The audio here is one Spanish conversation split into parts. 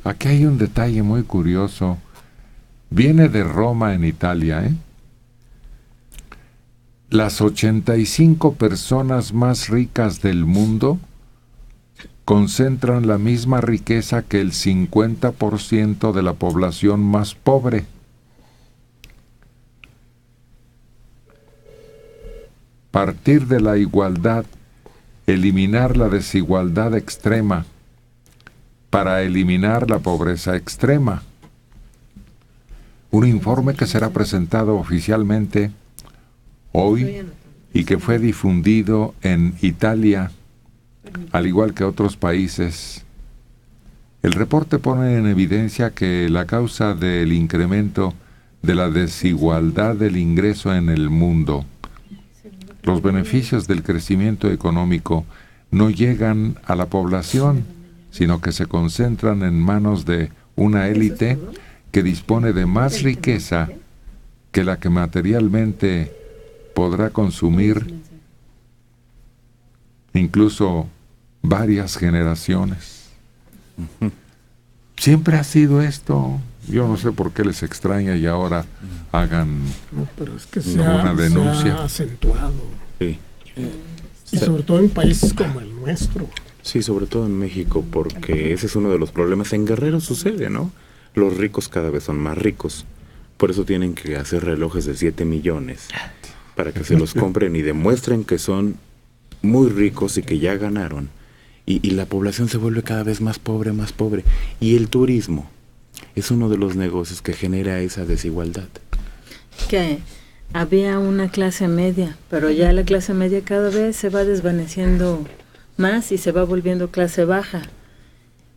Aquí hay un detalle muy curioso. Viene de Roma, en Italia, ¿eh? Las 85 personas más ricas del mundo concentran la misma riqueza que el 50% de la población más pobre. Partir de la igualdad, eliminar la desigualdad extrema para eliminar la pobreza extrema. Un informe que será presentado oficialmente hoy y que fue difundido en Italia, al igual que otros países. El reporte pone en evidencia que la causa del incremento de la desigualdad del ingreso en el mundo, los beneficios del crecimiento económico no llegan a la población, sino que se concentran en manos de una élite que dispone de más riqueza que la que materialmente podrá consumir incluso varias generaciones. Siempre ha sido esto. Yo no sé por qué les extraña y ahora hagan pero es que una denuncia. Se ha acentuado. Sí. Y sobre todo en países como el nuestro. Sí, sobre todo en México, porque ese es uno de los problemas. En Guerrero sucede, ¿no? Los ricos cada vez son más ricos. Por eso tienen que hacer relojes de 7 millones. Para que se los compren y demuestren que son muy ricos y que ya ganaron. Y la población se vuelve cada vez más pobre, más pobre. Y el turismo es uno de los negocios que genera esa desigualdad. Que había una clase media, pero ya la clase media cada vez se va desvaneciendo más y se va volviendo clase baja.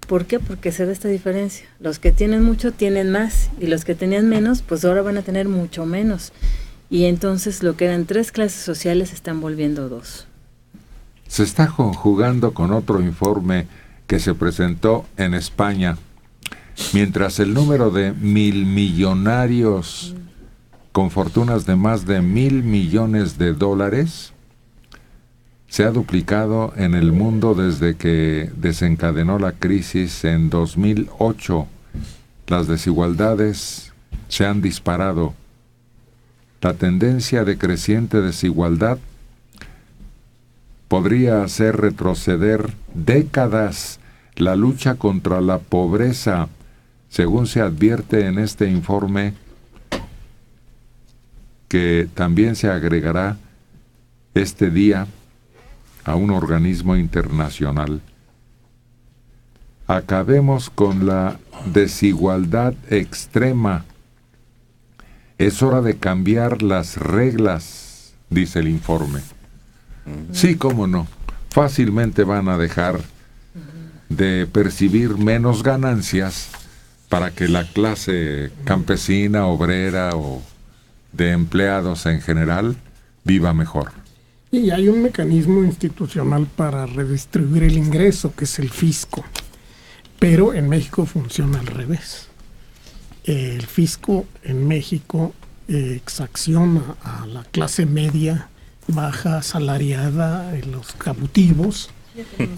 ¿Por qué? Porque se da esta diferencia. Los que tienen mucho tienen más y los que tenían menos, pues ahora van a tener mucho menos. Y entonces lo que eran 3 clases sociales se están volviendo 2. Se está conjugando con otro informe que se presentó en España. Mientras el número de millonarios con fortunas de más de $1,000 millones se ha duplicado en el mundo desde que desencadenó la crisis en 2008. Las desigualdades se han disparado. La tendencia de creciente desigualdad podría hacer retroceder décadas la lucha contra la pobreza, según se advierte en este informe, que también se agregará este día a un organismo internacional. Acabemos con la desigualdad extrema. Es hora de cambiar las reglas, dice el informe. Sí, cómo no. Fácilmente van a dejar de percibir menos ganancias para que la clase campesina, obrera o de empleados en general viva mejor. Y hay un mecanismo institucional para redistribuir el ingreso, que es el fisco. Pero en México funciona al revés. El fisco en México exacciona a la clase media, baja, asalariada, los cautivos,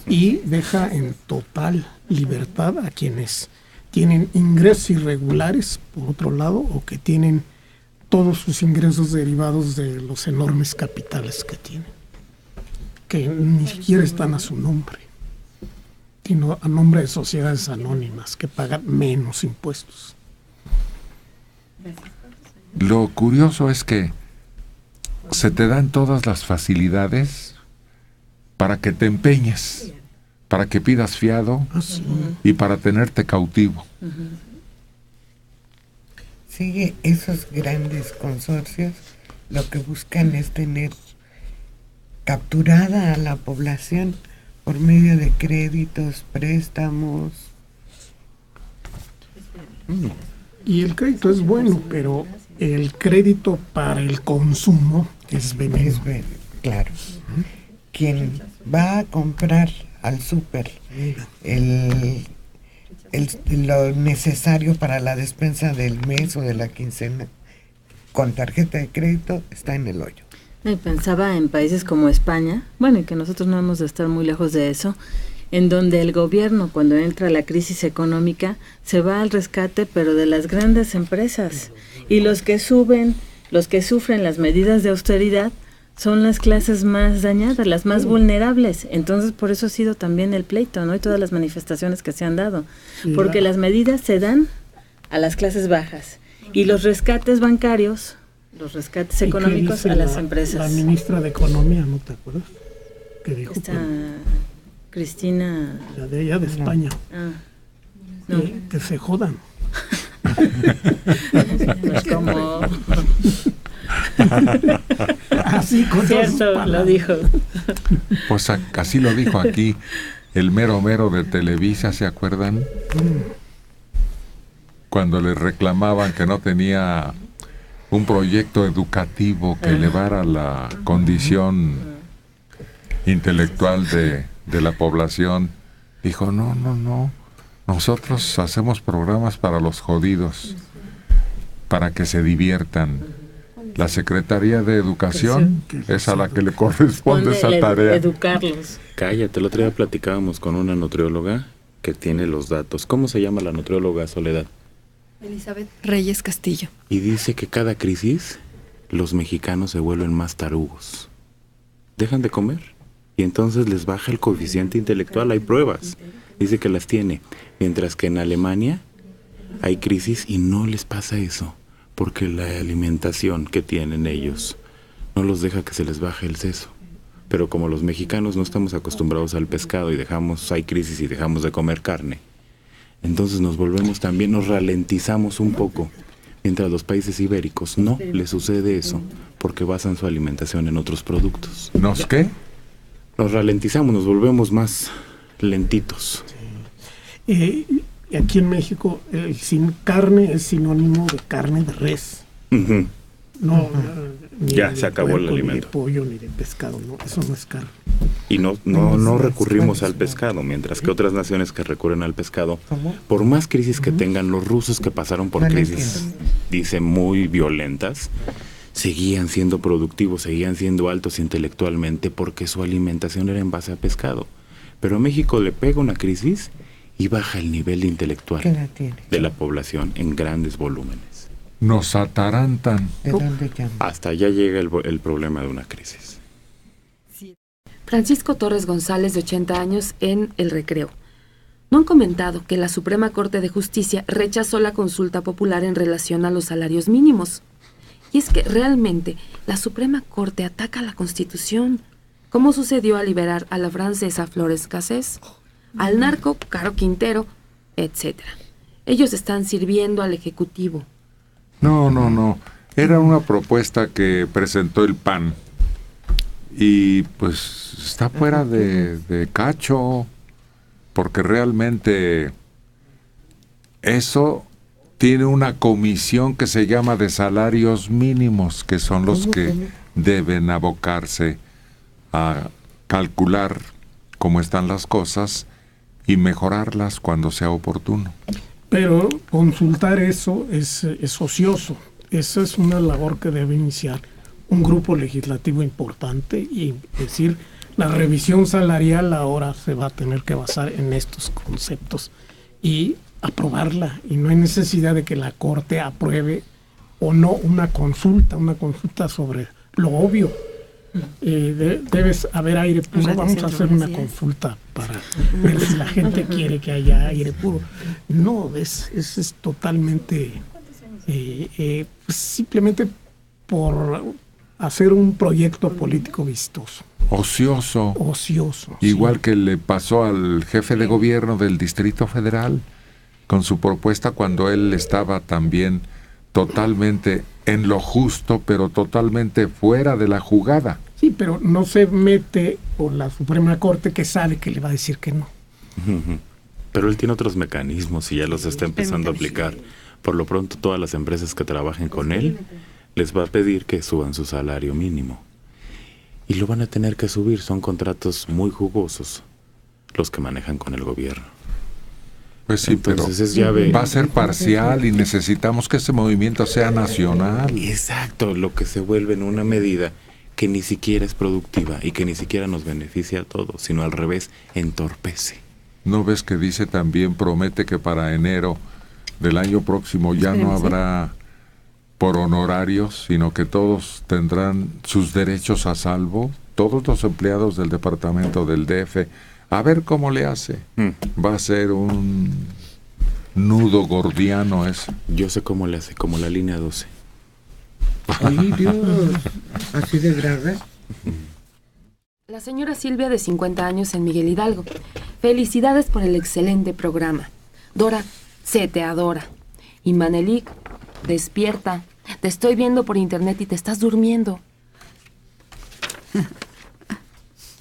y deja en total libertad a quienes tienen ingresos irregulares, por otro lado, o que tienen todos sus ingresos derivados de los enormes capitales que tienen, que ni siquiera están a su nombre, sino a nombre de sociedades anónimas que pagan menos impuestos. Lo curioso es que se te dan todas las facilidades para que te empeñes, para que pidas fiado y para tenerte cautivo. Sí, esos grandes consorcios lo que buscan es tener capturada a la población por medio de créditos, préstamos. Y el crédito es bueno, pero el crédito para el consumo es veneno. Claro. Quien va a comprar al súper lo necesario para la despensa del mes o de la quincena con tarjeta de crédito está en el hoyo. Y pensaba en países como España, bueno, y que nosotros no hemos de estar muy lejos de eso, en donde el gobierno, cuando entra la crisis económica, se va al rescate, pero de las grandes empresas. Y los que sufren las medidas de austeridad son las clases más dañadas, las más vulnerables. Entonces, por eso ha sido también el pleito, ¿no? Y todas las manifestaciones que se han dado. Porque las medidas se dan a las clases bajas. Y los rescates bancarios, los rescates económicos a las empresas. La ministra de Economía, ¿no te acuerdas? Que dijo Cristina... La de ella de España. No. Que se jodan. Pues como... Así con cierto, lo dijo. Pues así lo dijo aquí el mero de Televisa, ¿se acuerdan? Cuando le reclamaban que no tenía un proyecto educativo que elevara la condición intelectual de la población, dijo, no, nosotros hacemos programas para los jodidos, para que se diviertan. La Secretaría de Educación es a la que le corresponde esa tarea. Educarlos. Cállate, el otro día platicábamos con una nutrióloga que tiene los datos. ¿Cómo se llama la nutrióloga, Soledad? Elizabeth Reyes Castillo. Y dice que cada crisis los mexicanos se vuelven más tarugos. Dejan de comer y entonces les baja el coeficiente intelectual. Hay pruebas. Dice que las tiene. Mientras que en Alemania hay crisis y no les pasa eso. Porque la alimentación que tienen ellos no los deja que se les baje el seso. Pero como los mexicanos no estamos acostumbrados al pescado y hay crisis y dejamos de comer carne, entonces nos volvemos también, nos ralentizamos un poco. Mientras los países ibéricos no les sucede eso, porque basan su alimentación en otros productos. ¿Nos qué? Nos ralentizamos, nos volvemos más lentitos. Aquí en México, sin carne es sinónimo de carne de res. Uh-huh. No, ya se acabó el alimento. Ni de pollo, ni de pescado, no, eso no es carne. Y no recurrimos al pescado, mientras que otras naciones que recurren al pescado, por más crisis que tengan, los rusos que pasaron por crisis, dice, muy violentas, seguían siendo productivos, seguían siendo altos intelectualmente porque su alimentación era en base a pescado. Pero a México le pega una crisis y baja el nivel intelectual de la población en grandes volúmenes. Nos atarantan. Hasta allá llega el problema de una crisis. Francisco Torres González, de 80 años, en El Recreo. ¿No han comentado que la Suprema Corte de Justicia rechazó la consulta popular en relación a los salarios mínimos? Y es que realmente la Suprema Corte ataca la Constitución, como sucedió al liberar a la francesa Flores Cassés, al narco Caro Quintero, etc. Ellos están sirviendo al Ejecutivo. No. Era una propuesta que presentó el PAN. Y pues está fuera de cacho, porque realmente eso tiene una comisión que se llama de salarios mínimos, que son los que deben abocarse a calcular cómo están las cosas y mejorarlas cuando sea oportuno. Pero consultar eso es ocioso. Esa es una labor que debe iniciar un grupo legislativo importante y decir, la revisión salarial ahora se va a tener que basar en estos conceptos y aprobarla. Y no hay necesidad de que la Corte apruebe o no una consulta sobre lo obvio. Debes haber aire puro. Vamos a hacer una consulta para ver si la gente quiere que haya aire puro. No, es totalmente simplemente por hacer un proyecto político vistoso. Ocioso. Igual sí. que le pasó al jefe de gobierno del Distrito Federal con su propuesta cuando él estaba también totalmente en lo justo, pero totalmente fuera de la jugada. Sí, pero no se mete por la Suprema Corte, que sabe que le va a decir que no. Pero él tiene otros mecanismos y ya los está empezando a aplicar. Por lo pronto, todas las empresas que trabajen con él les va a pedir que suban su salario mínimo. Y lo van a tener que subir. Son contratos muy jugosos los que manejan con el gobierno. Pues sí, entonces pero va a ser parcial y necesitamos que ese movimiento sea nacional. Exacto, lo que se vuelve en una medida que ni siquiera es productiva y que ni siquiera nos beneficia a todos, sino al revés, entorpece. ¿No ves que dice también, promete que para enero del año próximo ya no habrá por honorarios, sino que todos tendrán sus derechos a salvo? Todos los empleados del departamento del DF. A ver cómo le hace. Va a ser un nudo gordiano eso. Yo sé cómo le hace, como la línea 12. Ay, Dios, así de grave. La señora Silvia, de 50 años, en Miguel Hidalgo. Felicidades por el excelente programa. Dora, se te adora. Y Manelik, despierta. Te estoy viendo por internet y te estás durmiendo.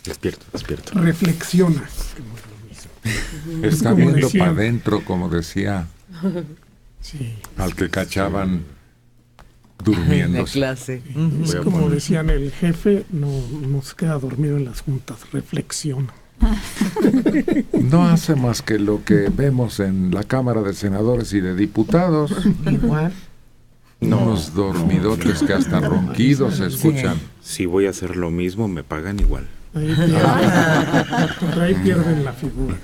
Despierto. Reflexiona. Está Como viendo decía. para adentro, como decía Sí. al que cachaban La durmiéndose. clase. Es Voy a como poner- decían, el jefe no se queda dormido en las juntas, reflexiona. No hace más que lo que vemos en la Cámara de Senadores y de Diputados. Igual. Unos dormidotes que hasta ronquidos se escuchan. Si voy a hacer lo mismo, me pagan igual. Ahí pierden la figura.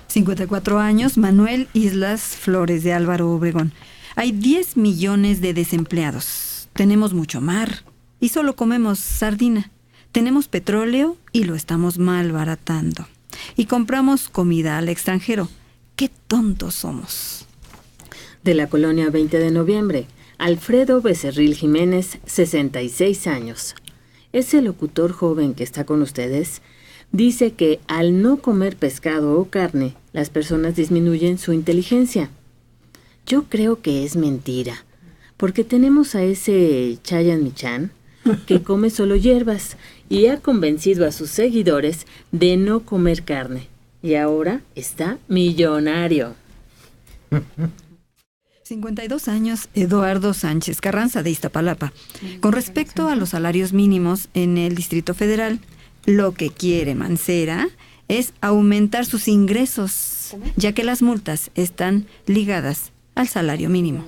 54 años, Manuel Islas Flores, de Álvaro Obregón. Hay 10 millones de desempleados. Tenemos mucho mar y solo comemos sardina. Tenemos petróleo y lo estamos malbaratando. Y compramos comida al extranjero. ¡Qué tontos somos! De la colonia 20 de noviembre, Alfredo Becerril Jiménez, 66 años. Ese locutor joven que está con ustedes dice que al no comer pescado o carne, las personas disminuyen su inteligencia. Yo creo que es mentira, porque tenemos a ese Chayan Michan que come solo hierbas y ha convencido a sus seguidores de no comer carne. Y ahora está millonario. 52 años, Eduardo Sánchez Carranza, de Iztapalapa. Con respecto a los salarios mínimos en el Distrito Federal, lo que quiere Mancera es aumentar sus ingresos, ya que las multas están ligadas al salario mínimo.